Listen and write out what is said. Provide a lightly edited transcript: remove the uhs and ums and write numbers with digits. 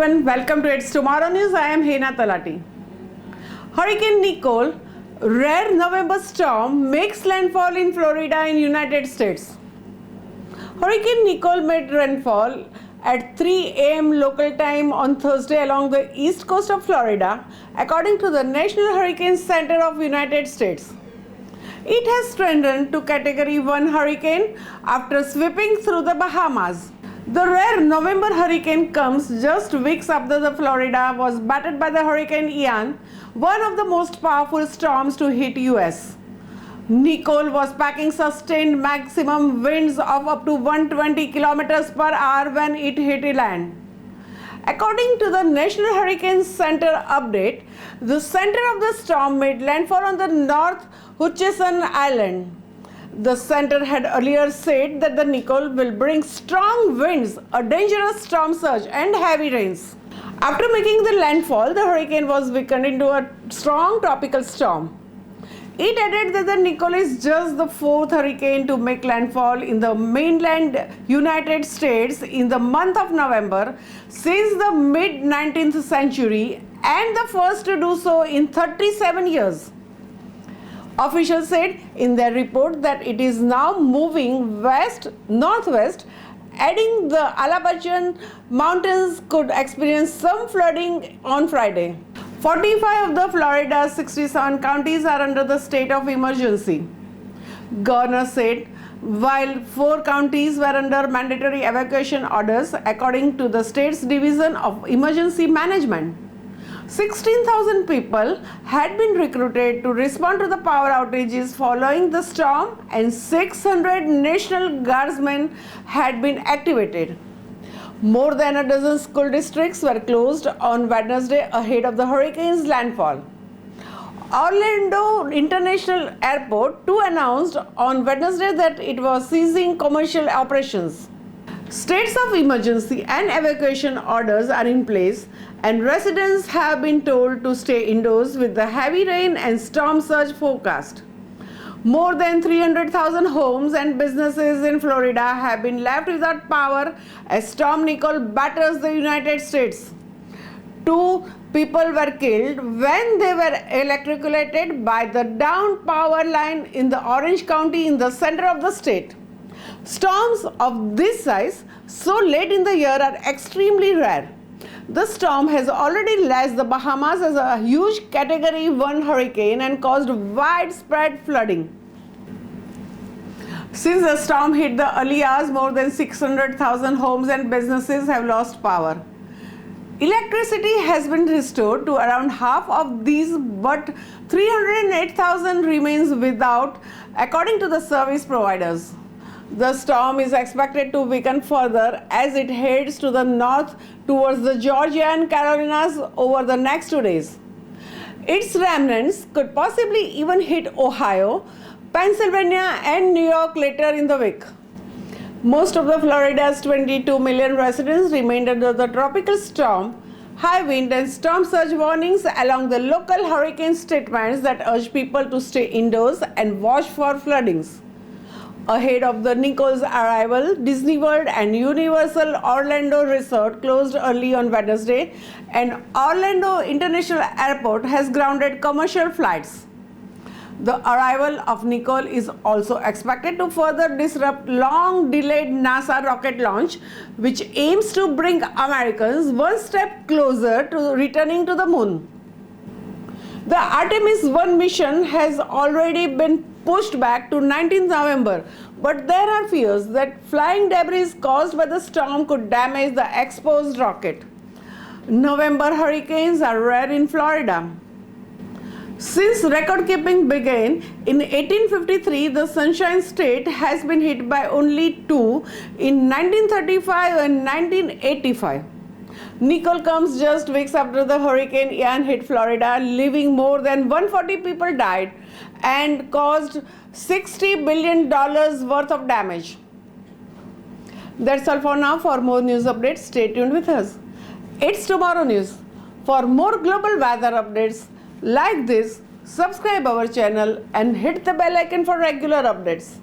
everyone, welcome to It's Tomorrow News. I am Hena Talati. Hurricane Nicole, rare November storm, makes landfall in Florida in United States. Hurricane Nicole made landfall at 3 a.m. local time on Thursday along the east coast of Florida, according to the National Hurricane Center of United States. It has strengthened to Category 1 hurricane after sweeping through the Bahamas. The rare November hurricane comes just weeks after the Florida was battered by the Hurricane Ian, one of the most powerful storms to hit US. Nicole was packing sustained maximum winds of up to 120 kilometers per hour when it hit land. According to the National Hurricane Center update, the center of the storm made landfall on the North Hutchinson Island. The center had earlier said that the Nicole will bring strong winds, a dangerous storm surge, and heavy rains. After making the landfall, the hurricane was weakened into a strong tropical storm. It added that the Nicole is just the fourth hurricane to make landfall in the mainland United States in the month of November since the mid-19th century and the first to do so in 37 years. Officials said in their report that it is now moving west-northwest, adding the Appalachian Mountains could experience some flooding on Friday. 45 of the Florida's 67 counties are under the state of emergency. Governor said while 4 counties were under mandatory evacuation orders according to the state's Division of Emergency Management. 16,000 people had been recruited to respond to the power outages following the storm, and 600 National Guardsmen had been activated. More than a dozen school districts were closed on Wednesday ahead of the hurricane's landfall. Orlando International Airport too announced on Wednesday that it was ceasing commercial operations. States of emergency and evacuation orders are in place, and residents have been told to stay indoors with the heavy rain and storm surge forecast. More than 300,000 homes and businesses in Florida have been left without power as Storm Nicole batters the United States. 2 people were killed when they were electrocuted by the downed power line in the Orange County in the center of the state. Storms of this size so late in the year are extremely rare. The storm has already lashed the Bahamas as a huge Category 1 hurricane and caused widespread flooding. Since the storm hit the early hours, more than 600,000 homes and businesses have lost power. Electricity has been restored to around half of these, but 308,000 remains without, according to the service providers. The storm is expected to weaken further as it heads to the north towards the Georgia and Carolinas over the next 2 days. Its remnants could possibly even hit Ohio, Pennsylvania, and New York later in the week. Most of the Florida's 22 million residents remained under the tropical storm. High wind and storm surge warnings along the local hurricane statements that urge people to stay indoors and watch for floodings. Ahead of the Nicole's arrival, Disney World and Universal Orlando Resort closed early on Wednesday, and Orlando International Airport has grounded commercial flights. The arrival of Nicole is also expected to further disrupt long-delayed NASA rocket launch, which aims to bring Americans one step closer to returning to the moon. The Artemis 1 mission has already been pushed back to 19th November, but there are fears that flying debris caused by the storm could damage the exposed rocket. November hurricanes are rare in Florida. Since record-keeping began in 1853, the Sunshine State has been hit by only 2 in 1935 and 1985. Nicole comes just weeks after the Hurricane Ian hit Florida, leaving more than 140 people died and caused $60 billion worth of damage. That's all for now. For more news updates, stay tuned with us. It's Tomorrow News. For more global weather updates like this, subscribe our channel and hit the bell icon for regular updates.